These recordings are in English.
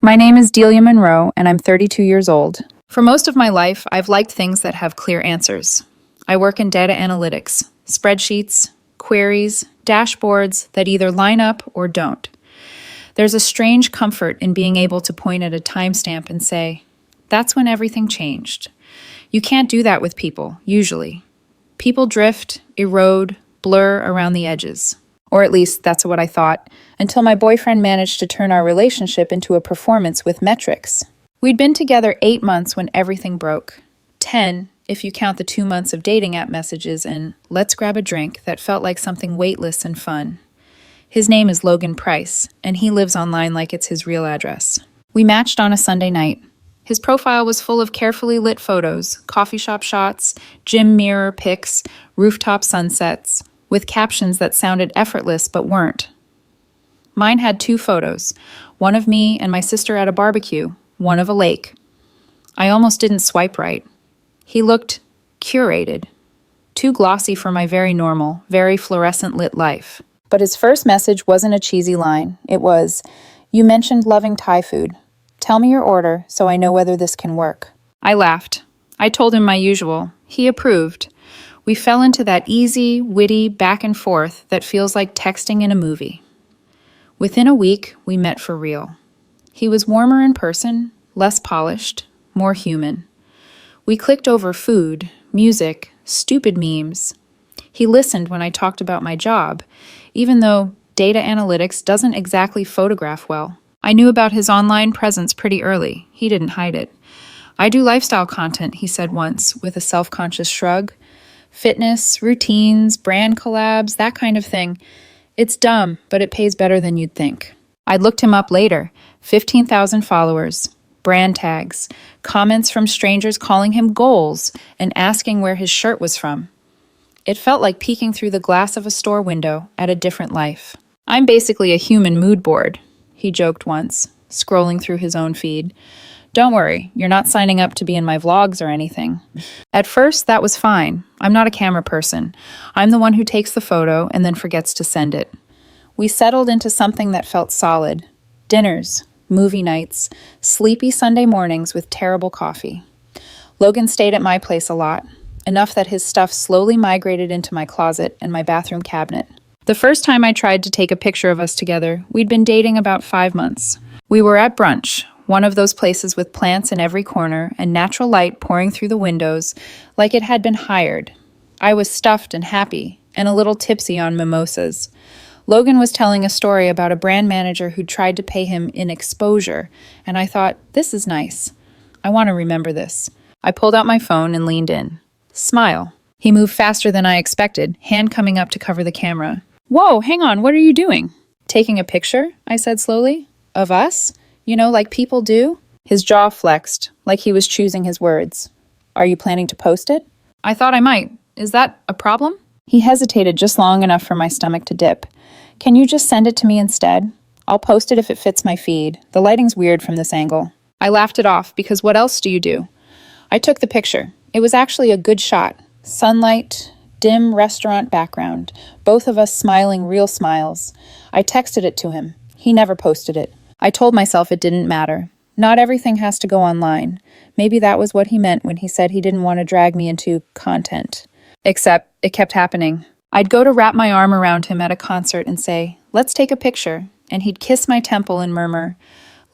My name is Delia Monroe, and I'm 32 years old. For most of my life, I've liked things that have clear answers. I work in data analytics, spreadsheets, queries, dashboards that either line up or don't. There's a strange comfort in being able to point at a timestamp and say, that's when everything changed. You can't do that with people, usually. People drift, erode, blur around the edges. Or at least that's what I thought, until my boyfriend managed to turn our relationship into a performance with metrics. We'd been together 8 months when everything broke. 10, if you count the 2 months of dating app messages and let's grab a drink that felt like something weightless and fun. His name is Logan Price, and he lives online like it's his real address. We matched on a Sunday night. His profile was full of carefully lit photos, coffee shop shots, gym mirror pics, rooftop sunsets, with captions that sounded effortless but weren't. Mine had 2 photos, one of me and my sister at a barbecue, one of a lake. I almost didn't swipe right. He looked curated, too glossy for my very normal, very fluorescent lit life. But his first message wasn't a cheesy line. It was, "You mentioned loving Thai food. Tell me your order so I know whether this can work." I laughed. I told him my usual. He approved. We fell into that easy, witty back and forth that feels like texting in a movie. Within a week, we met for real. He was warmer in person, less polished, more human. We clicked over food, music, stupid memes. He listened when I talked about my job, even though data analytics doesn't exactly photograph well. I knew about his online presence pretty early. He didn't hide it. "I do lifestyle content," he said once, with a self-conscious shrug. "Fitness, routines, brand collabs, that kind of thing. It's dumb, but it pays better than you'd think." I looked him up later. 15,000 followers, brand tags, comments from strangers calling him goals and asking where his shirt was from. It felt like peeking through the glass of a store window at a different life. "I'm basically a human mood board," he joked once, scrolling through his own feed. "Don't worry, you're not signing up to be in my vlogs or anything." At first, that was fine. I'm not a camera person. I'm the one who takes the photo and then forgets to send it. We settled into something that felt solid. Dinners, movie nights, sleepy Sunday mornings with terrible coffee. Logan stayed at my place a lot, enough that his stuff slowly migrated into my closet and my bathroom cabinet. The first time I tried to take a picture of us together, we'd been dating about 5 months. We were at brunch, one of those places with plants in every corner and natural light pouring through the windows like it had been hired. I was stuffed and happy, and a little tipsy on mimosas. Logan was telling a story about a brand manager who tried to pay him in exposure, and I thought, this is nice. I want to remember this. I pulled out my phone and leaned in. Smile. He moved faster than I expected, hand coming up to cover the camera. "Whoa, hang on, what are you doing?" "Taking a picture," I said slowly. "Of us? You know, like people do?" His jaw flexed, like he was choosing his words. "Are you planning to post it?" "I thought I might. Is that a problem?" He hesitated just long enough for my stomach to dip. "Can you just send it to me instead? I'll post it if it fits my feed. The lighting's weird from this angle." I laughed it off, because what else do you do? I took the picture. It was actually a good shot. Sunlight, dim restaurant background, both of us smiling real smiles. I texted it to him. He never posted it. I told myself it didn't matter. Not everything has to go online. Maybe that was what he meant when he said he didn't want to drag me into content. Except it kept happening. I'd go to wrap my arm around him at a concert and say, "Let's take a picture," and he'd kiss my temple and murmur,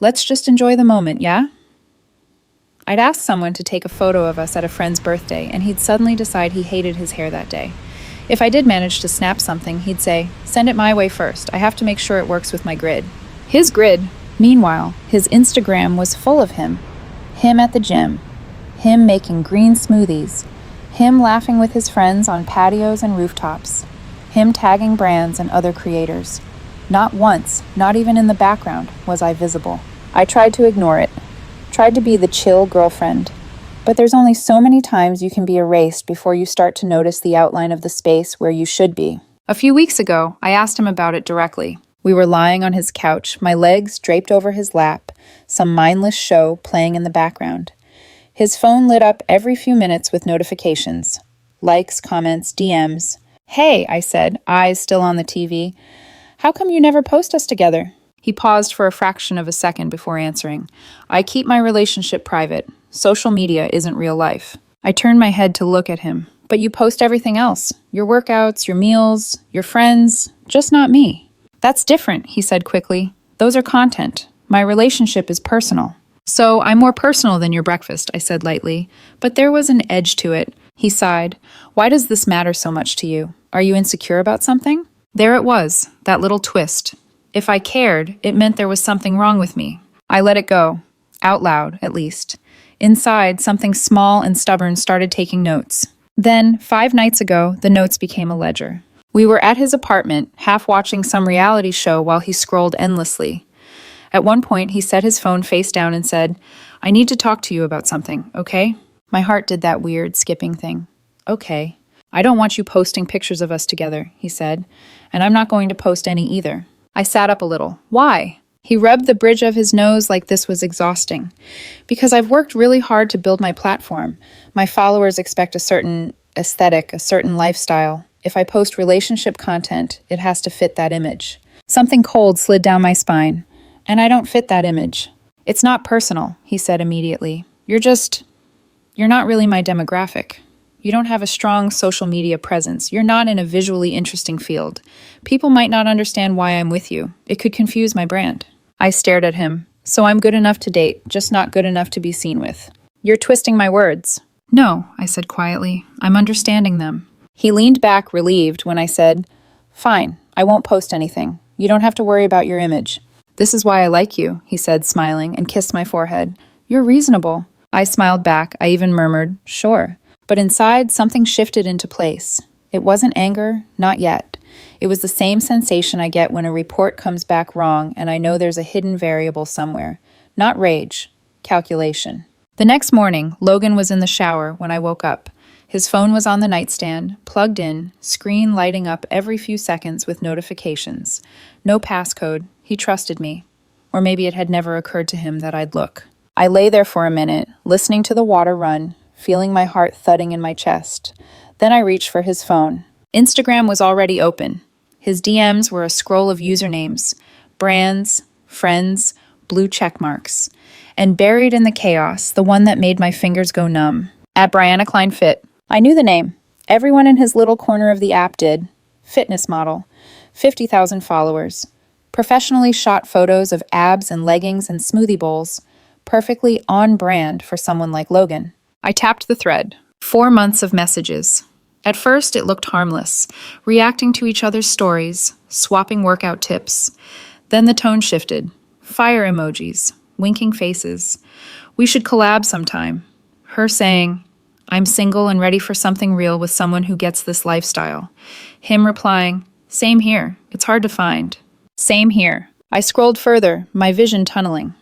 "Let's just enjoy the moment, yeah?" I'd ask someone to take a photo of us at a friend's birthday, and he'd suddenly decide he hated his hair that day. If I did manage to snap something, he'd say, "Send it my way first. I have to make sure it works with my grid." His grid. Meanwhile, his Instagram was full of him. Him at the gym. Him making green smoothies. Him laughing with his friends on patios and rooftops. Him tagging brands and other creators. Not once, not even in the background, was I visible. I tried to ignore it. Tried to be the chill girlfriend. But there's only so many times you can be erased before you start to notice the outline of the space where you should be. A few weeks ago, I asked him about it directly. We were lying on his couch, my legs draped over his lap, some mindless show playing in the background. His phone lit up every few minutes with notifications. Likes, comments, DMs. "Hey," I said, eyes still on the TV. "How come you never post us together?" He paused for a fraction of a second before answering. I keep my relationship private. Social media isn't real life. I turned my head to look at him. But you post everything else. Your workouts, your meals, your friends, just not me. That's different, he said quickly. Those are content. My relationship is personal. So I'm more personal than your breakfast, I said lightly. But there was an edge to it. He sighed. Why does this matter so much to you? Are you insecure about something? There it was, that little twist. If I cared, it meant there was something wrong with me. I let it go. Out loud, at least. Inside, something small and stubborn started taking notes. Then, 5 nights ago, the notes became a ledger. We were at his apartment, half watching some reality show while he scrolled endlessly. At one point, he set his phone face down and said, I need to talk to you about something, okay? My heart did that weird, skipping thing. Okay. I don't want you posting pictures of us together, he said, and I'm not going to post any either. I sat up a little. Why? He rubbed the bridge of his nose like this was exhausting. Because I've worked really hard to build my platform. My followers expect a certain aesthetic, a certain lifestyle. If I post relationship content, it has to fit that image. Something cold slid down my spine. And I don't fit that image. It's not personal, he said immediately. You're not really my demographic. You don't have a strong social media presence. You're not in a visually interesting field. People might not understand why I'm with you. It could confuse my brand. I stared at him. So I'm good enough to date, just not good enough to be seen with. You're twisting my words. No, I said quietly. I'm understanding them. He leaned back, relieved, when I said, Fine, I won't post anything. You don't have to worry about your image. This is why I like you, he said, smiling, and kissed my forehead. You're reasonable. I smiled back. I even murmured, Sure. But inside, something shifted into place. It wasn't anger, not yet. It was the same sensation I get when a report comes back wrong and I know there's a hidden variable somewhere. Not rage, calculation. The next morning, Logan was in the shower when I woke up. His phone was on the nightstand, plugged in, screen lighting up every few seconds with notifications. No passcode. He trusted me. Or maybe it had never occurred to him that I'd look. I lay there for a minute, listening to the water run, feeling my heart thudding in my chest. Then I reached for his phone. Instagram was already open. His DMs were a scroll of usernames, brands, friends, blue check marks. And buried in the chaos, the one that made my fingers go numb. At Brianna Klein Fit. I knew the name. Everyone in his little corner of the app did. Fitness model. 50,000 followers. Professionally shot photos of abs and leggings and smoothie bowls. Perfectly on brand for someone like Logan. I tapped the thread. 4 months of messages. At first, it looked harmless, reacting to each other's stories, swapping workout tips. Then the tone shifted. Fire emojis, winking faces. We should collab sometime. Her saying, I'm single and ready for something real with someone who gets this lifestyle. Him replying, same here. It's hard to find. Same here. I scrolled further, my vision tunneling.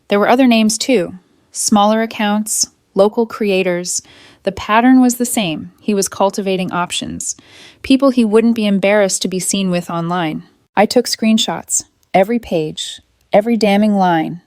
There were other names too. Smaller accounts, local creators. The pattern was the same. He was cultivating options. People he wouldn't be embarrassed to be seen with online. I took screenshots. Every page. Every damning line.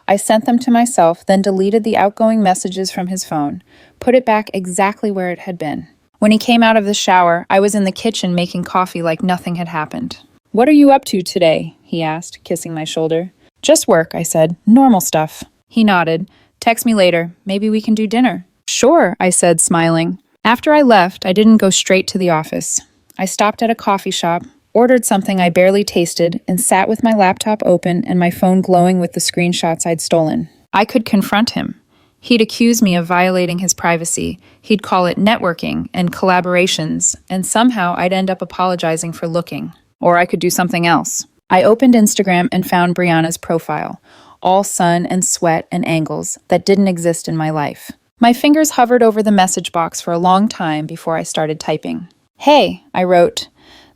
I sent them to myself, then deleted the outgoing messages from his phone. Put it back exactly where it had been. When he came out of the shower, I was in the kitchen making coffee like nothing had happened. What are you up to today? He asked, kissing my shoulder. Just work, I said. Normal stuff. He nodded. Text me later. Maybe we can do dinner. Sure, I said, smiling. After I left, I didn't go straight to the office. I stopped at a coffee shop, ordered something I barely tasted, and sat with my laptop open and my phone glowing with the screenshots I'd stolen. I could confront him. He'd accuse me of violating his privacy. He'd call it networking and collaborations, and somehow I'd end up apologizing for looking. Or I could do something else. I opened Instagram and found Brianna's profile. All sun and sweat and angles that didn't exist in my life. My fingers hovered over the message box for a long time before I started typing. Hey, I wrote.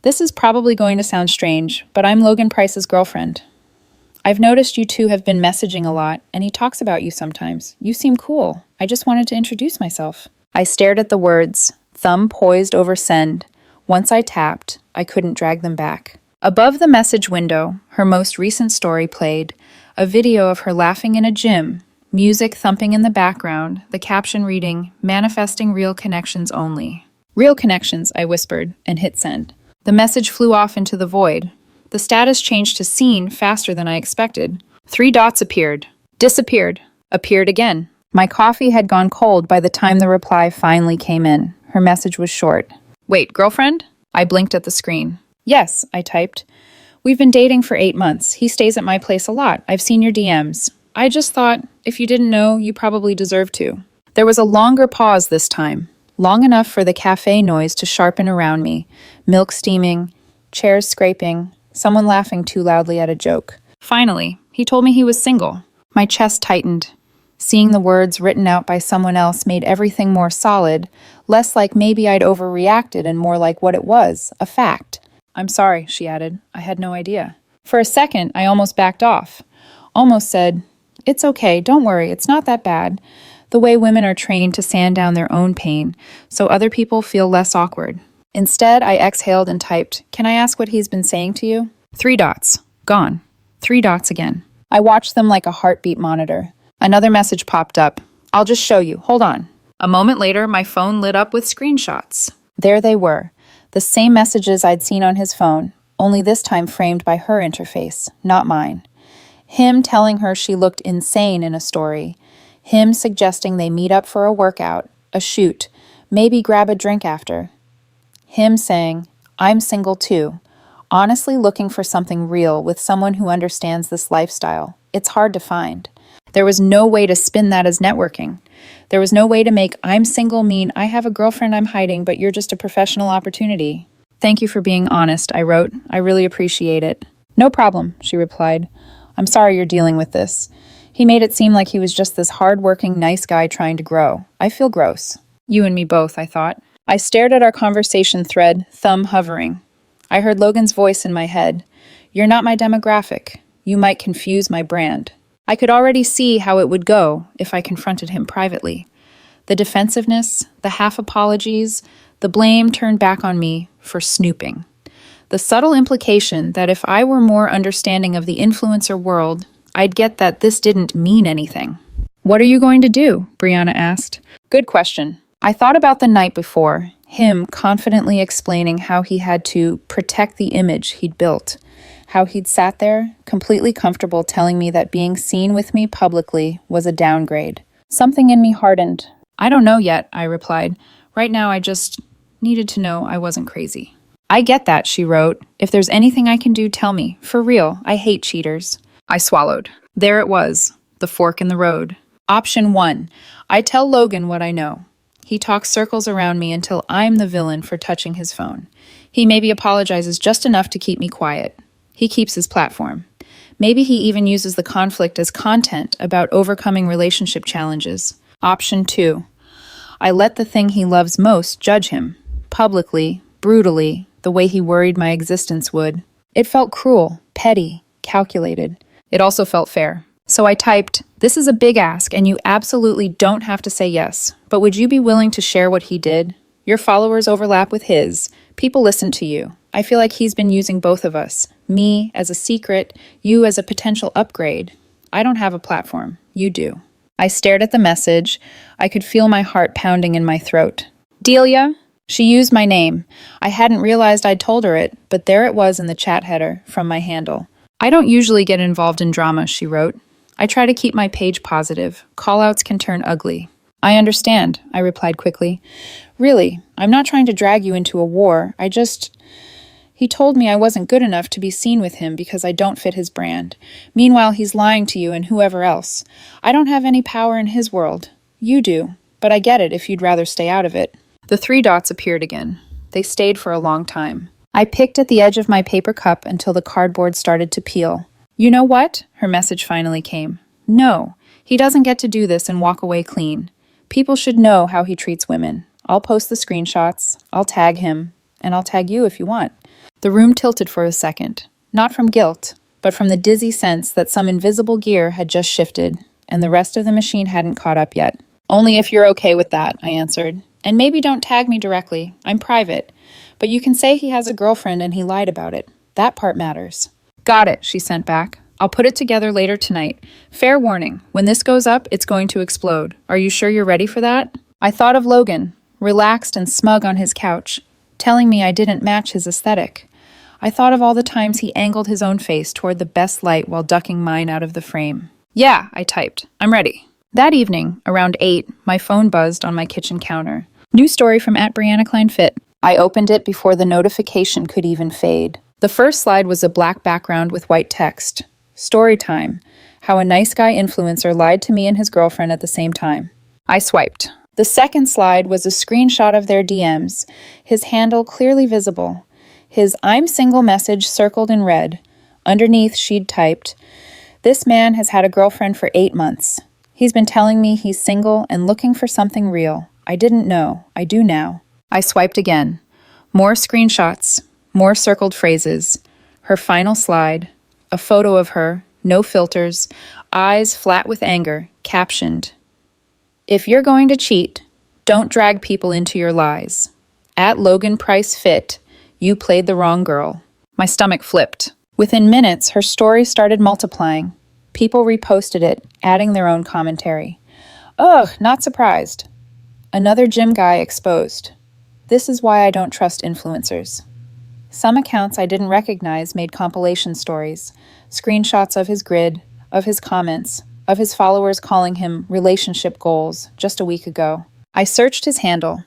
This is probably going to sound strange, but I'm Logan Price's girlfriend. I've noticed you two have been messaging a lot, and he talks about you sometimes. You seem cool. I just wanted to introduce myself. I stared at the words, thumb poised over send. Once I tapped, I couldn't drag them back. Above the message window, her most recent story played, a video of her laughing in a gym, music thumping in the background, the caption reading, manifesting real connections only. Real connections, I whispered, and hit send. The message flew off into the void, The status changed to seen faster than I expected. 3 dots appeared, disappeared, appeared again. My coffee had gone cold by the time the reply finally came in. Her message was short. Wait, girlfriend? I blinked at the screen. Yes, I typed. We've been dating for 8 months. He stays at my place a lot. I've seen your DMs. I just thought, if you didn't know, you probably deserve to. There was a longer pause this time, long enough for the cafe noise to sharpen around me. Milk steaming, chairs scraping, someone laughing too loudly at a joke. Finally, he told me he was single. My chest tightened. Seeing the words written out by someone else made everything more solid, less like maybe I'd overreacted and more like what it was, a fact. I'm sorry, she added. I had no idea. For a second, I almost backed off. Almost said, it's okay, don't worry, it's not that bad. The way women are trained to sand down their own pain, so other people feel less awkward. Instead, I exhaled and typed, can I ask what he's been saying to you? 3 dots. Gone. 3 dots again. I watched them like a heartbeat monitor. Another message popped up. I'll just show you. Hold on. A moment later, my phone lit up with screenshots. There they were. The same messages I'd seen on his phone, only this time framed by her interface, not mine. Him telling her she looked insane in a story. Him suggesting they meet up for a workout, a shoot, maybe grab a drink after. Him saying, I'm single too. Honestly looking for something real with someone who understands this lifestyle. It's hard to find. There was no way to spin that as networking. There was no way to make I'm single mean I have a girlfriend I'm hiding, but you're just a professional opportunity. Thank you for being honest, I wrote. I really appreciate it. No problem, she replied. I'm sorry you're dealing with this. He made it seem like he was just this hard-working, nice guy trying to grow. I feel gross. You and me both, I thought. I stared at our conversation thread, thumb hovering. I heard Logan's voice in my head. You're not my demographic. You might confuse my brand. I could already see how it would go if I confronted him privately. The defensiveness, the half-apologies, the blame turned back on me for snooping. The subtle implication that if I were more understanding of the influencer world, I'd get that this didn't mean anything. What are you going to do? Brianna asked. Good question. I thought about the night before, him confidently explaining how he had to protect the image he'd built. How he'd sat there, completely comfortable telling me that being seen with me publicly was a downgrade. Something in me hardened. I don't know yet, I replied. Right now I just needed to know I wasn't crazy. I get that, she wrote. If there's anything I can do, tell me. For real, I hate cheaters. I swallowed. There it was, the fork in the road. Option 1. I tell Logan what I know. He talks circles around me until I'm the villain for touching his phone. He maybe apologizes just enough to keep me quiet. He keeps his platform. Maybe he even uses the conflict as content about overcoming relationship challenges. Option 2. I let the thing he loves most judge him. Publicly, brutally, the way he worried my existence would. It felt cruel, petty, calculated. It also felt fair. So I typed, this is a big ask and you absolutely don't have to say yes, but would you be willing to share what he did? Your followers overlap with his. People listen to you. I feel like he's been using both of us. Me as a secret, you as a potential upgrade. I don't have a platform. You do. I stared at the message. I could feel my heart pounding in my throat. Delia? She used my name. I hadn't realized I'd told her it, but there it was in the chat header from my handle. I don't usually get involved in drama, she wrote. I try to keep my page positive. Callouts can turn ugly. I understand, I replied quickly. Really, I'm not trying to drag you into a war. He told me I wasn't good enough to be seen with him because I don't fit his brand. Meanwhile, he's lying to you and whoever else. I don't have any power in his world. You do, but I get it if you'd rather stay out of it. The 3 dots appeared again. They stayed for a long time. I picked at the edge of my paper cup until the cardboard started to peel. You know what? Her message finally came. No, he doesn't get to do this and walk away clean. People should know how he treats women. I'll post the screenshots, I'll tag him, and I'll tag you if you want. The room tilted for a second, not from guilt, but from the dizzy sense that some invisible gear had just shifted, and the rest of the machine hadn't caught up yet. Only if you're okay with that, I answered. And maybe don't tag me directly. I'm private. But you can say he has a girlfriend and he lied about it. That part matters. Got it, she sent back. I'll put it together later tonight. Fair warning, when this goes up, it's going to explode. Are you sure you're ready for that? I thought of Logan, relaxed and smug on his couch, telling me I didn't match his aesthetic. I thought of all the times he angled his own face toward the best light while ducking mine out of the frame. Yeah, I typed. I'm ready. That evening, around 8, my phone buzzed on my kitchen counter. New story from @BriannaKleinFit. I opened it before the notification could even fade. The first slide was a black background with white text. Story time. How a nice guy influencer lied to me and his girlfriend at the same time. I swiped. The second slide was a screenshot of their DMs, his handle clearly visible. His "I'm single" message circled in red. Underneath, she'd typed, "This man has had a girlfriend for 8 months. He's been telling me he's single and looking for something real. I didn't know. I do now." I swiped again. More screenshots, more circled phrases. Her final slide, a photo of her, no filters, eyes flat with anger, captioned, "If you're going to cheat, don't drag people into your lies. @LoganPriceFit, you played the wrong girl." My stomach flipped. Within minutes, her story started multiplying. People reposted it, adding their own commentary. Ugh, not surprised. Another gym guy exposed. This is why I don't trust influencers. Some accounts I didn't recognize made compilation stories, screenshots of his grid, of his comments, of his followers calling him relationship goals just a week ago. I searched his handle.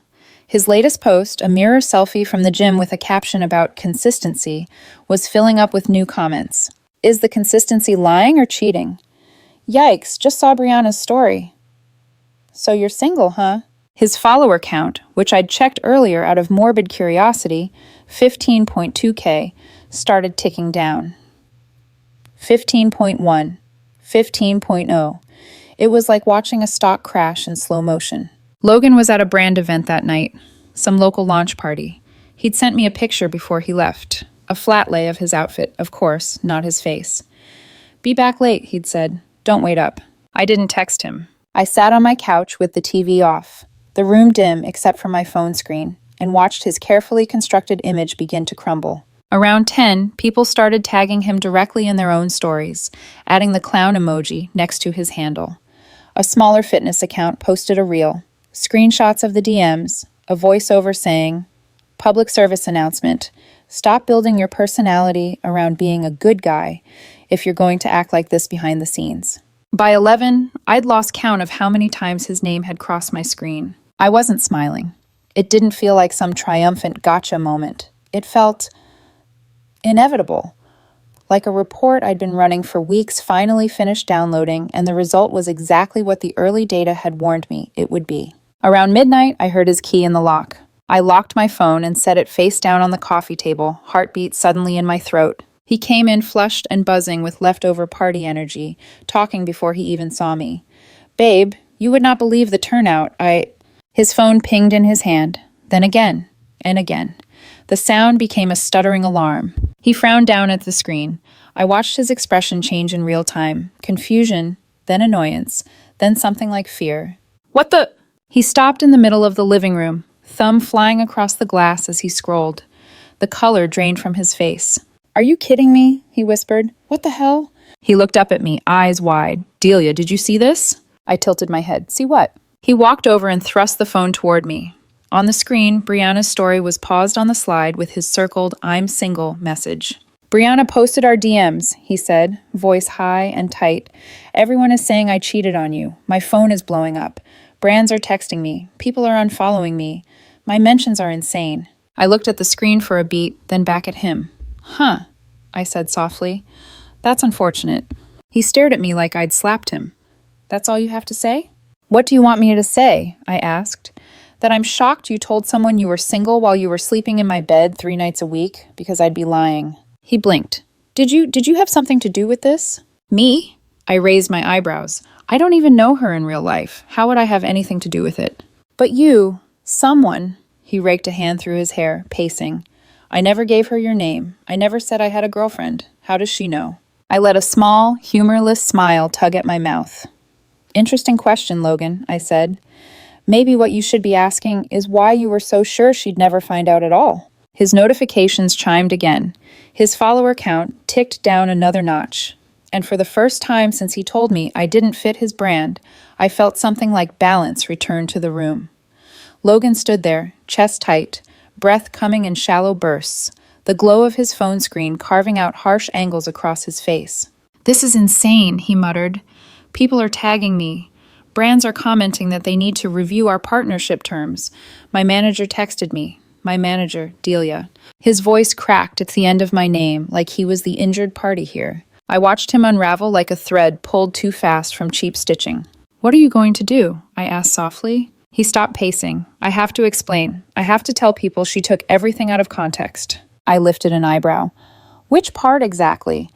His latest post, a mirror selfie from the gym with a caption about consistency, was filling up with new comments. Is the consistency lying or cheating? Yikes, just saw Brianna's story. So you're single, huh? His follower count, which I'd checked earlier out of morbid curiosity, 15.2K, started ticking down. 15.1, 15.0. It was like watching a stock crash in slow motion. Logan was at a brand event that night, some local launch party. He'd sent me a picture before he left. A flat lay of his outfit, of course, not his face. Be back late, he'd said. Don't wait up. I didn't text him. I sat on my couch with the TV off, the room dim except for my phone screen, and watched his carefully constructed image begin to crumble. Around 10, people started tagging him directly in their own stories, adding the clown emoji next to his handle. A smaller fitness account posted a reel, screenshots of the DMs, a voiceover saying, "Public service announcement. Stop building your personality around being a good guy if you're going to act like this behind the scenes." By 11, I'd lost count of how many times his name had crossed my screen. I wasn't smiling. It didn't feel like some triumphant gotcha moment. It felt inevitable. Like a report I'd been running for weeks finally finished downloading, and the result was exactly what the early data had warned me it would be. Around midnight, I heard his key in the lock. I locked my phone and set it face down on the coffee table, heartbeat suddenly in my throat. He came in flushed and buzzing with leftover party energy, talking before he even saw me. "Babe, you would not believe the turnout. His phone pinged in his hand, then again, and again. The sound became a stuttering alarm. He frowned down at the screen. I watched his expression change in real time. Confusion, then annoyance, then something like fear. "What the—" He stopped in the middle of the living room, thumb flying across the glass as he scrolled. The color drained from his face. "Are you kidding me?" he whispered. "What the hell?" He looked up at me, eyes wide. "Delia, did you see this?" I tilted my head. "See what?" He walked over and thrust the phone toward me. On the screen, Brianna's story was paused on the slide with his circled "I'm single" message. "Brianna posted our DMs," he said, voice high and tight. "Everyone is saying I cheated on you. My phone is blowing up. Brands are texting me. People are unfollowing me. My mentions are insane." I looked at the screen for a beat, then back at him. "Huh," I said softly. "That's unfortunate." He stared at me like I'd slapped him. "That's all you have to say?" "What do you want me to say?" I asked. "That I'm shocked you told someone you were single while you were sleeping in my bed 3 nights a week, because I'd be lying." He blinked. Did you have something to do with this?" "Me?" I raised my eyebrows. "I don't even know her in real life. How would I have anything to do with it?" "But you, someone," he raked a hand through his hair, pacing. "I never gave her your name. I never said I had a girlfriend. How does she know?" I let a small, humorless smile tug at my mouth. "Interesting question, Logan," I said. "Maybe what you should be asking is why you were so sure she'd never find out at all." His notifications chimed again. His follower count ticked down another notch. And for the first time since he told me I didn't fit his brand, I felt something like balance return to the room. Logan stood there, chest tight, breath coming in shallow bursts, the glow of his phone screen carving out harsh angles across his face. "This is insane," he muttered. "People are tagging me. Brands are commenting that they need to review our partnership terms. My manager texted me. My manager, Delia." His voice cracked at the end of my name, like he was the injured party here. I watched him unravel like a thread pulled too fast from cheap stitching. "What are you going to do?" I asked softly. He stopped pacing. "I have to explain. I have to tell people she took everything out of context." I lifted an eyebrow. "Which part exactly?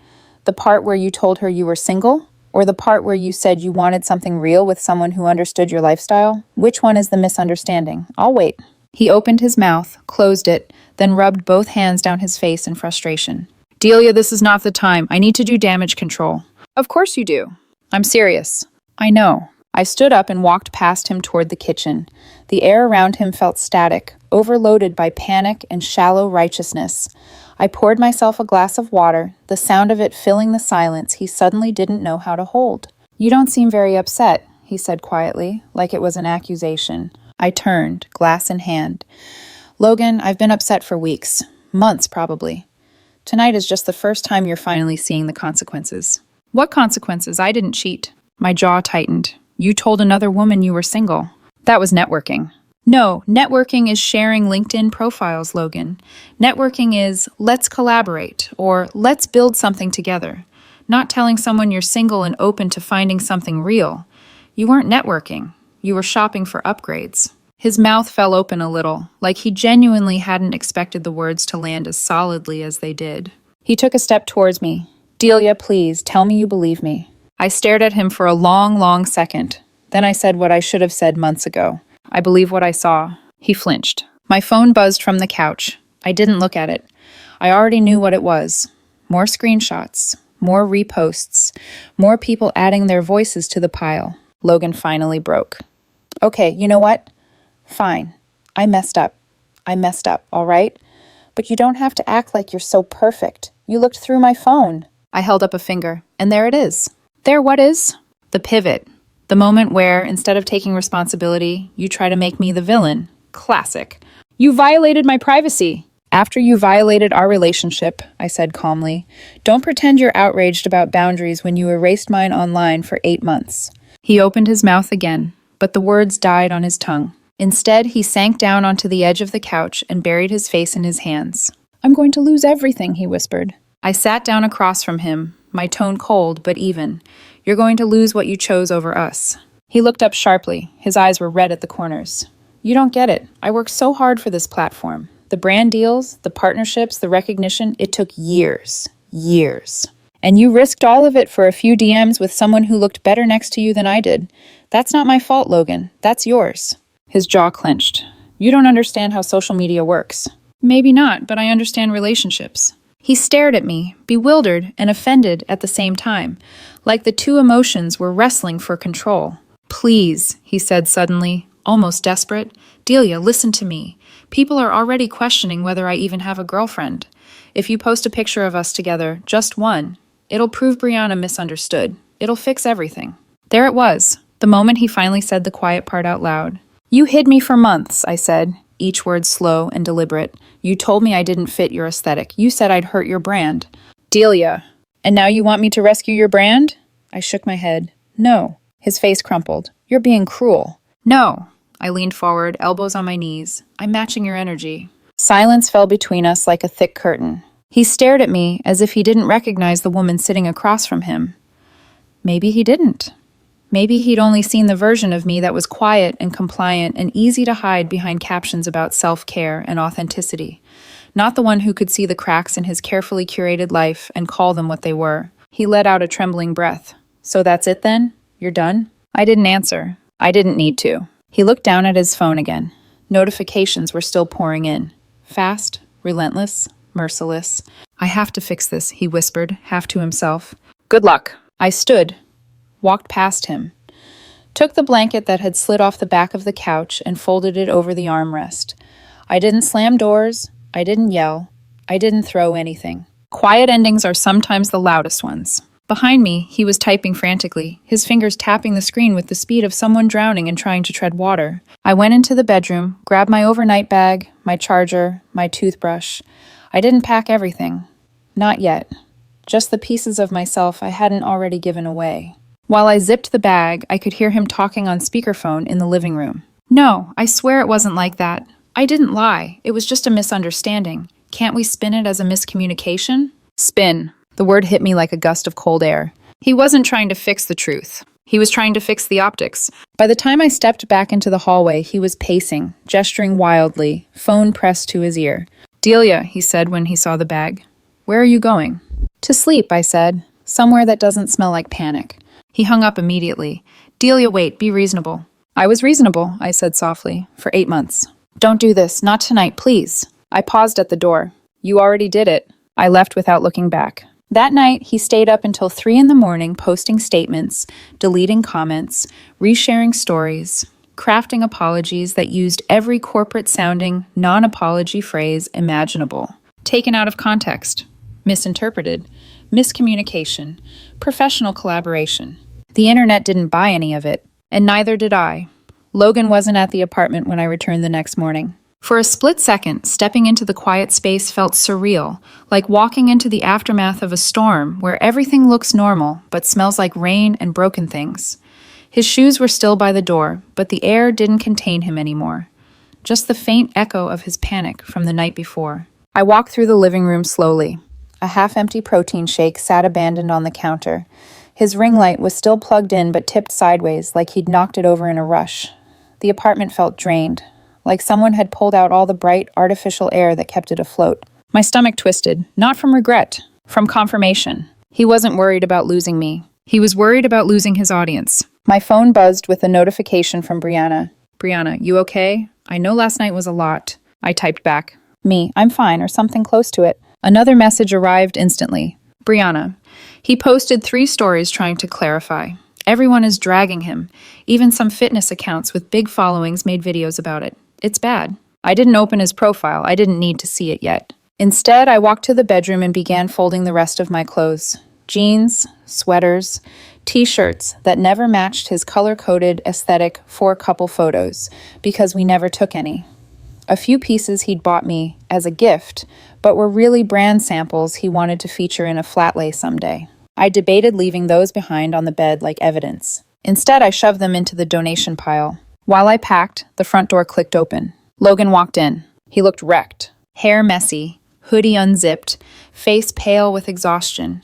The part where you told her you were single? Or the part where you said you wanted something real with someone who understood your lifestyle? Which one is the misunderstanding? I'll wait." He opened his mouth, closed it, then rubbed both hands down his face in frustration. "Delia, this is not the time. I need to do damage control." "Of course you do." "I'm serious." "I know." I stood up and walked past him toward the kitchen. The air around him felt static, overloaded by panic and shallow righteousness. I poured myself a glass of water, the sound of it filling the silence he suddenly didn't know how to hold. "You don't seem very upset," he said quietly, like it was an accusation. I turned, glass in hand. "Logan, I've been upset for weeks. Months, probably. Tonight is just the first time you're finally seeing the consequences." "What consequences? I didn't cheat." My jaw tightened. "You told another woman you were single." "That was networking." "No, networking is sharing LinkedIn profiles, Logan. Networking is, let's collaborate, or let's build something together. Not telling someone you're single and open to finding something real. You weren't networking. You were shopping for upgrades." His mouth fell open a little, like he genuinely hadn't expected the words to land as solidly as they did. He took a step towards me. "Delia, please, tell me you believe me." I stared at him for a long, long second. Then I said what I should have said months ago. "I believe what I saw." He flinched. My phone buzzed from the couch. I didn't look at it. I already knew what it was. More screenshots, more reposts, more people adding their voices to the pile. Logan finally broke. "Okay, you know what? Fine. I messed up. All right? But you don't have to act like you're so perfect. You looked through my phone." I held up a finger, and there it is. "There what is?" "The pivot. The moment where, instead of taking responsibility, you try to make me the villain. Classic. You violated my privacy." "After you violated our relationship," I said calmly. "Don't pretend you're outraged about boundaries when you erased mine online for 8 months." He opened his mouth again, but the words died on his tongue. Instead, he sank down onto the edge of the couch and buried his face in his hands. "I'm going to lose everything," he whispered. I sat down across from him, my tone cold but even. "You're going to lose what you chose over us." He looked up sharply. His eyes were red at the corners. "You don't get it. I worked so hard for this platform. The brand deals, the partnerships, the recognition, it took years. Years. And you risked all of it for a few DMs with someone who looked better next to you than I did. That's not my fault, Logan. That's yours." His jaw clenched. "You don't understand how social media works." "Maybe not, but I understand relationships." He stared at me, bewildered and offended at the same time, like the two emotions were wrestling for control. "Please," he said suddenly, almost desperate. "Delia, listen to me. People are already questioning whether I even have a girlfriend. If you post a picture of us together, just one, it'll prove Brianna misunderstood. It'll fix everything." There it was, the moment he finally said the quiet part out loud. "You hid me for months," I said, each word slow and deliberate. "You told me I didn't fit your aesthetic. You said I'd hurt your brand." "Delia, and now you want me to rescue your brand?" I shook my head. "No." His face crumpled. "You're being cruel." "No." I leaned forward, elbows on my knees. "I'm matching your energy." Silence fell between us like a thick curtain. He stared at me as if he didn't recognize the woman sitting across from him. Maybe he didn't. Maybe he'd only seen the version of me that was quiet and compliant and easy to hide behind captions about self-care and authenticity, not the one who could see the cracks in his carefully curated life and call them what they were. He let out a trembling breath. "So that's it then? You're done?" I didn't answer. I didn't need to. He looked down at his phone again. Notifications were still pouring in. Fast, relentless, merciless. "I have to fix this," he whispered, half to himself. "Good luck." I stood, walked past him, took the blanket that had slid off the back of the couch and folded it over the armrest. I didn't slam doors. I didn't yell. I didn't throw anything. Quiet endings are sometimes the loudest ones. Behind me, he was typing frantically, his fingers tapping the screen with the speed of someone drowning and trying to tread water. I went into the bedroom, grabbed my overnight bag, my charger, my toothbrush. I didn't pack everything. Not yet. Just the pieces of myself I hadn't already given away. While I zipped the bag, I could hear him talking on speakerphone in the living room. No, I swear it wasn't like that. I didn't lie. It was just a misunderstanding. Can't we spin it as a miscommunication? Spin. The word hit me like a gust of cold air. He wasn't trying to fix the truth. He was trying to fix the optics. By the time I stepped back into the hallway, he was pacing, gesturing wildly, phone pressed to his ear. Delia, he said when he saw the bag. Where are you going? To sleep, I said. Somewhere that doesn't smell like panic. He hung up immediately. Delia, wait, be reasonable. I was reasonable, I said softly, for 8 months. Don't do this, not tonight, please. I paused at the door. You already did it. I left without looking back. That night, he stayed up until 3 in the morning posting statements, deleting comments, resharing stories, crafting apologies that used every corporate-sounding, non-apology phrase imaginable. Taken out of context, misinterpreted, miscommunication, professional collaboration. The internet didn't buy any of it, and neither did I. Logan wasn't at the apartment when I returned the next morning. For a split second, stepping into the quiet space felt surreal, like walking into the aftermath of a storm where everything looks normal but smells like rain and broken things. His shoes were still by the door, but the air didn't contain him anymore. Just the faint echo of his panic from the night before. I walked through the living room slowly. A half-empty protein shake sat abandoned on the counter. His ring light was still plugged in but tipped sideways like he'd knocked it over in a rush. The apartment felt drained, like someone had pulled out all the bright, artificial air that kept it afloat. My stomach twisted, not from regret, from confirmation. He wasn't worried about losing me. He was worried about losing his audience. My phone buzzed with a notification from Brianna. Brianna, you okay? I know last night was a lot. I typed back. Me, I'm fine, or something close to it. Another message arrived instantly. Brianna. He posted 3 stories trying to clarify. Everyone is dragging him. Even some fitness accounts with big followings made videos about it. It's bad. I didn't open his profile. I didn't need to see it yet. Instead, I walked to the bedroom and began folding the rest of my clothes. Jeans, sweaters, t-shirts that never matched his color-coded aesthetic 4-couple photos, because we never took any. A few pieces he'd bought me as a gift, but were really brand samples he wanted to feature in a flat lay someday. I debated leaving those behind on the bed like evidence. Instead, I shoved them into the donation pile. While I packed, the front door clicked open. Logan walked in. He looked wrecked. Hair messy, hoodie unzipped, face pale with exhaustion.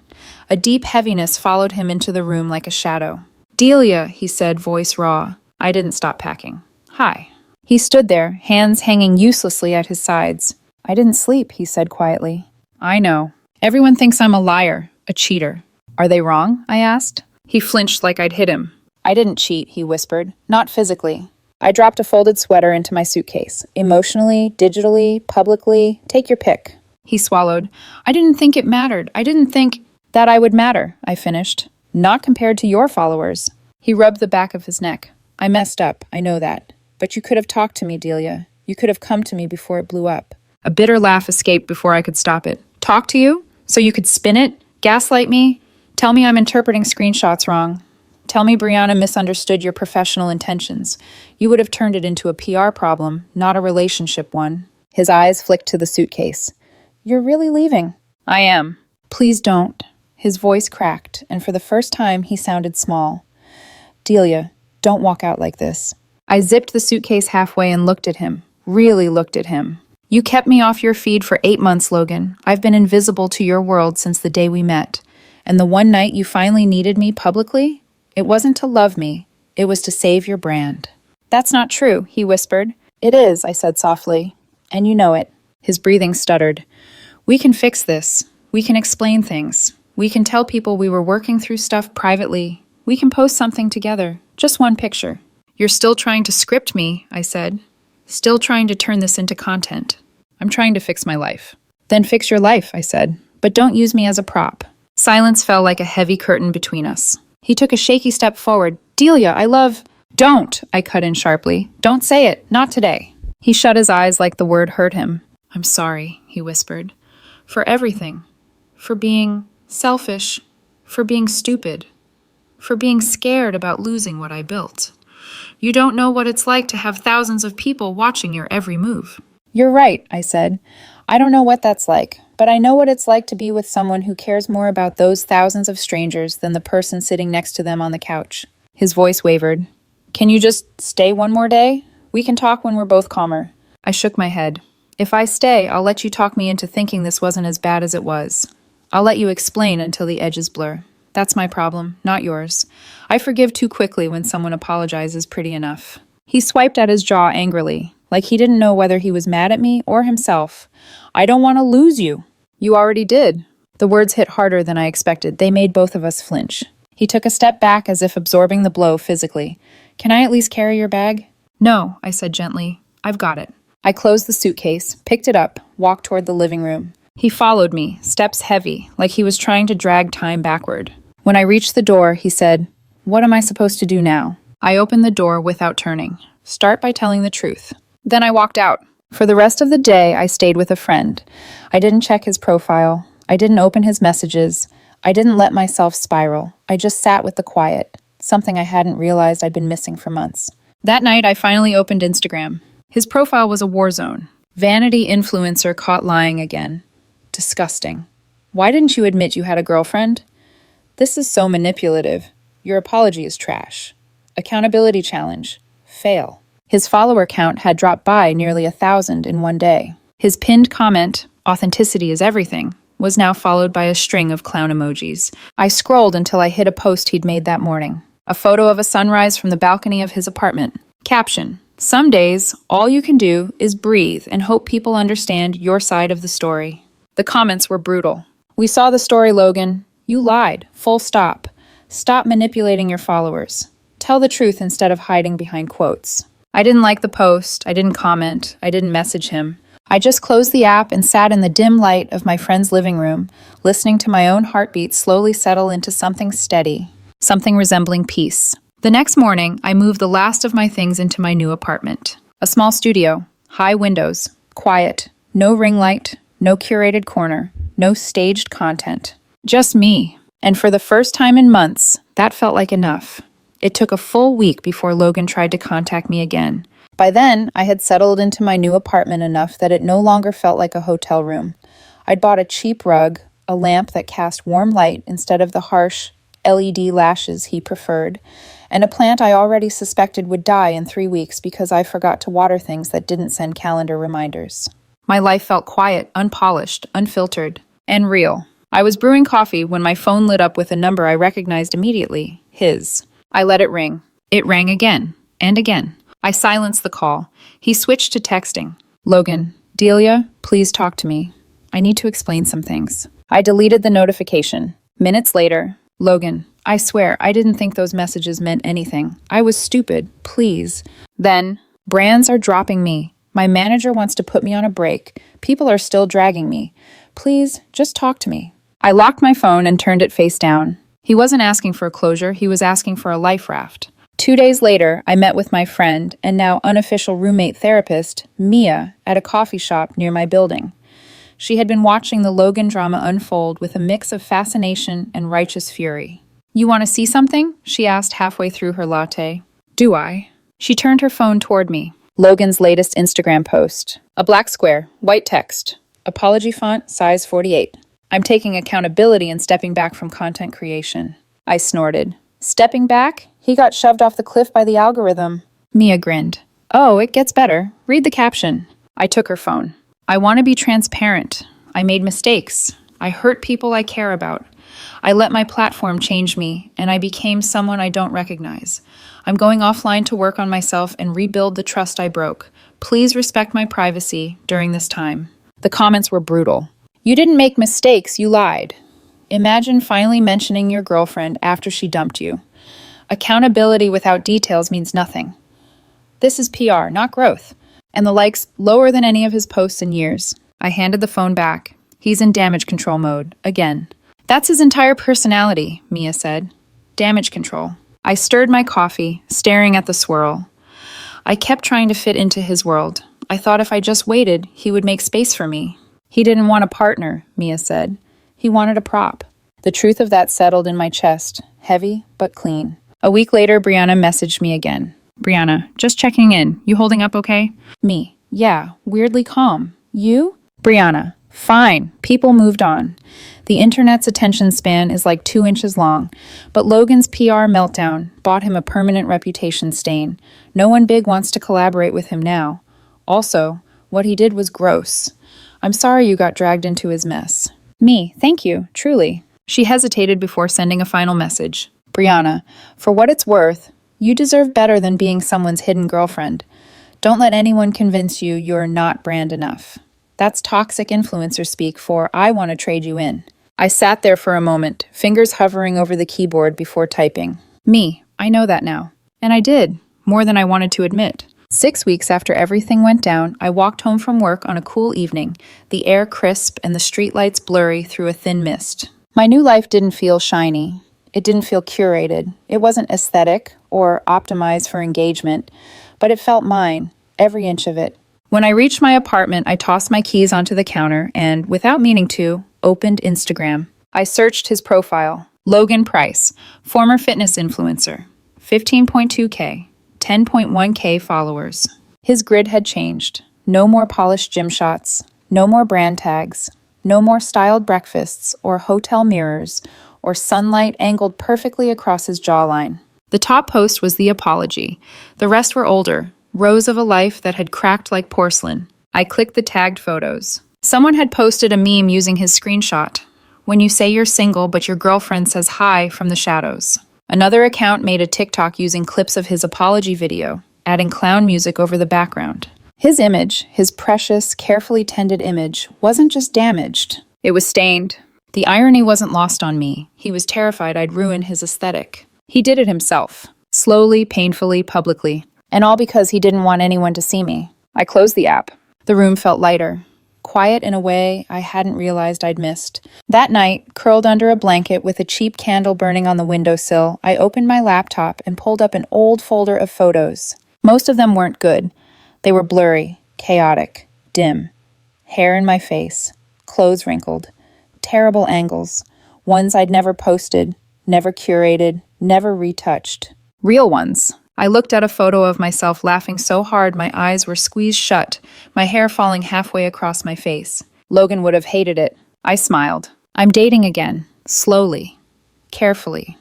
A deep heaviness followed him into the room like a shadow. Delia, he said, voice raw. I didn't stop packing. Hi. He stood there, hands hanging uselessly at his sides. I didn't sleep, he said quietly. I know. Everyone thinks I'm a liar, a cheater. Are they wrong? I asked. He flinched like I'd hit him. I didn't cheat, he whispered. Not physically. I dropped a folded sweater into my suitcase. Emotionally, digitally, publicly, take your pick. He swallowed. I didn't think it mattered. I didn't think that I would matter, I finished. Not compared to your followers. He rubbed the back of his neck. I messed up, I know that. But you could have talked to me, Delia. You could have come to me before it blew up. A bitter laugh escaped before I could stop it. Talk to you? So you could spin it? Gaslight me? Tell me I'm interpreting screenshots wrong. Tell me Brianna misunderstood your professional intentions. You would have turned it into a PR problem, not a relationship one. His eyes flicked to the suitcase. You're really leaving? I am. Please don't. His voice cracked, and for the first time he sounded small. Delia, don't walk out like this. I zipped the suitcase halfway and looked at him. Really looked at him. You kept me off your feed for 8 months, Logan. I've been invisible to your world since the day we met. And the one night you finally needed me publicly? It wasn't to love me. It was to save your brand. That's not true, he whispered. It is, I said softly. And you know it. His breathing stuttered. We can fix this. We can explain things. We can tell people we were working through stuff privately. We can post something together. Just one picture. You're still trying to script me, I said. Still trying to turn this into content. I'm trying to fix my life. Then fix your life, I said. But don't use me as a prop. Silence fell like a heavy curtain between us. He took a shaky step forward. Delia, I love... Don't, I cut in sharply. Don't say it. Not today. He shut his eyes like the word hurt him. I'm sorry, he whispered. For everything. For being selfish. For being stupid. For being scared about losing what I built. You don't know what it's like to have thousands of people watching your every move. You're right, I said. I don't know what that's like, but I know what it's like to be with someone who cares more about those thousands of strangers than the person sitting next to them on the couch. His voice wavered. Can you just stay one more day? We can talk when we're both calmer. I shook my head. If I stay, I'll let you talk me into thinking this wasn't as bad as it was. I'll let you explain until the edges blur. That's my problem, not yours. I forgive too quickly when someone apologizes pretty enough. He swiped at his jaw angrily, like he didn't know whether he was mad at me or himself. I don't want to lose you. You already did. The words hit harder than I expected. They made both of us flinch. He took a step back as if absorbing the blow physically. Can I at least carry your bag? No, I said gently. I've got it. I closed the suitcase, picked it up, walked toward the living room. He followed me, steps heavy, like he was trying to drag time backward. When I reached the door, he said, What am I supposed to do now? I opened the door without turning. Start by telling the truth. Then I walked out. For the rest of the day, I stayed with a friend. I didn't check his profile. I didn't open his messages. I didn't let myself spiral. I just sat with the quiet, something I hadn't realized I'd been missing for months. That night, I finally opened Instagram. His profile was a war zone. Vanity influencer caught lying again. Disgusting. Why didn't you admit you had a girlfriend? This is so manipulative. Your apology is trash. Accountability challenge. Fail. His follower count had dropped by nearly 1,000 in one day. His pinned comment, authenticity is everything, was now followed by a string of clown emojis. I scrolled until I hit a post he'd made that morning. A photo of a sunrise from the balcony of his apartment. Caption, some days, all you can do is breathe and hope people understand your side of the story. The comments were brutal. We saw the story, Logan. You lied. Full stop. Stop manipulating your followers. Tell the truth instead of hiding behind quotes. I didn't like the post. I didn't comment. I didn't message him. I just closed the app and sat in the dim light of my friend's living room, listening to my own heartbeat slowly settle into something steady, something resembling peace. The next morning, I moved the last of my things into my new apartment. A small studio, high windows, quiet, no ring light, no curated corner, no staged content. Just me. And for the first time in months, that felt like enough. It took a full week before Logan tried to contact me again. By then, I had settled into my new apartment enough that it no longer felt like a hotel room. I'd bought a cheap rug, a lamp that cast warm light instead of the harsh LED lashes he preferred, and a plant I already suspected would die in 3 weeks because I forgot to water things that didn't send calendar reminders. My life felt quiet, unpolished, unfiltered, and real. I was brewing coffee when my phone lit up with a number I recognized immediately, his. I let it ring. It rang again, and again. I silenced the call. He switched to texting. Logan, Delia, please talk to me. I need to explain some things. I deleted the notification. Minutes later, Logan, I swear, I didn't think those messages meant anything. I was stupid. Please. Then, brands are dropping me. My manager wants to put me on a break. People are still dragging me. Please, just talk to me. I locked my phone and turned it face down. He wasn't asking for a closure. He was asking for a life raft. 2 days later, I met with my friend and now unofficial roommate therapist, Mia, at a coffee shop near my building. She had been watching the Logan drama unfold with a mix of fascination and righteous fury. You want to see something? She asked halfway through her latte. Do I? She turned her phone toward me. Logan's latest Instagram post. A black square, white text. Apology font, size 48. I'm taking accountability and stepping back from content creation. I snorted. Stepping back? He got shoved off the cliff by the algorithm. Mia grinned. Oh, it gets better. Read the caption. I took her phone. I want to be transparent. I made mistakes. I hurt people I care about. I let my platform change me, and I became someone I don't recognize. I'm going offline to work on myself and rebuild the trust I broke. Please respect my privacy during this time. The comments were brutal. You didn't make mistakes, you lied. Imagine finally mentioning your girlfriend after she dumped you. Accountability without details means nothing. This is PR, not growth. And the likes lower than any of his posts in years. I handed the phone back. He's in damage control mode, again. That's his entire personality, Mia said. Damage control. I stirred my coffee, staring at the swirl. I kept trying to fit into his world. I thought if I just waited, he would make space for me. He didn't want a partner, Mia said. He wanted a prop. The truth of that settled in my chest, heavy but clean. A week later, Brianna messaged me again. Brianna, just checking in. You holding up okay? Me. Yeah, weirdly calm. You? Brianna, fine. People moved on. The internet's attention span is like 2 inches long, but Logan's PR meltdown bought him a permanent reputation stain. No one big wants to collaborate with him now. Also, what he did was gross. I'm sorry you got dragged into his mess. Me, thank you, truly. She hesitated before sending a final message. Brianna, for what it's worth, you deserve better than being someone's hidden girlfriend. Don't let anyone convince you you're not brand enough. That's toxic influencer speak for I want to trade you in. I sat there for a moment, fingers hovering over the keyboard before typing. Me, I know that now. And I did, more than I wanted to admit. 6 weeks after everything went down, I walked home from work on a cool evening, the air crisp and the streetlights blurry through a thin mist. My new life didn't feel shiny. It didn't feel curated. It wasn't aesthetic or optimized for engagement, but it felt mine, every inch of it. When I reached my apartment, I tossed my keys onto the counter and, without meaning to, opened Instagram. I searched his profile. Logan Price, former fitness influencer, 15.2K, 10.1K followers. His grid had changed. No more polished gym shots, no more brand tags, no more styled breakfasts or hotel mirrors or sunlight angled perfectly across his jawline. The top post was the apology. The rest were older, rows of a life that had cracked like porcelain. I clicked the tagged photos. Someone had posted a meme using his screenshot. When you say you're single but your girlfriend says hi from the shadows. Another account made a TikTok using clips of his apology video, adding clown music over the background. His image, his precious, carefully tended image, wasn't just damaged. It was stained. The irony wasn't lost on me. He was terrified I'd ruin his aesthetic. He did it himself. Slowly, painfully, publicly. And all because he didn't want anyone to see me. I closed the app. The room felt lighter. Quiet in a way I hadn't realized I'd missed. That night, curled under a blanket with a cheap candle burning on the windowsill, I opened my laptop and pulled up an old folder of photos. Most of them weren't good. They were blurry, chaotic, dim. Hair in my face, clothes wrinkled, terrible angles, ones I'd never posted, never curated, never retouched. Real ones. I looked at a photo of myself laughing so hard my eyes were squeezed shut, my hair falling halfway across my face. Logan would have hated it. I smiled. I'm dating again, slowly, carefully,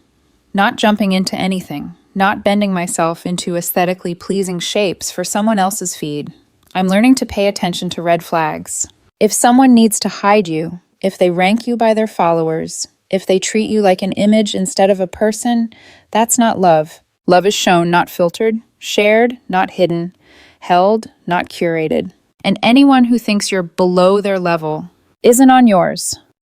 not jumping into anything, not bending myself into aesthetically pleasing shapes for someone else's feed. I'm learning to pay attention to red flags. If someone needs to hide you, if they rank you by their followers, if they treat you like an image instead of a person, that's not love. Love is shown, not filtered, shared, not hidden, held, not curated. And anyone who thinks you're below their level isn't on yours.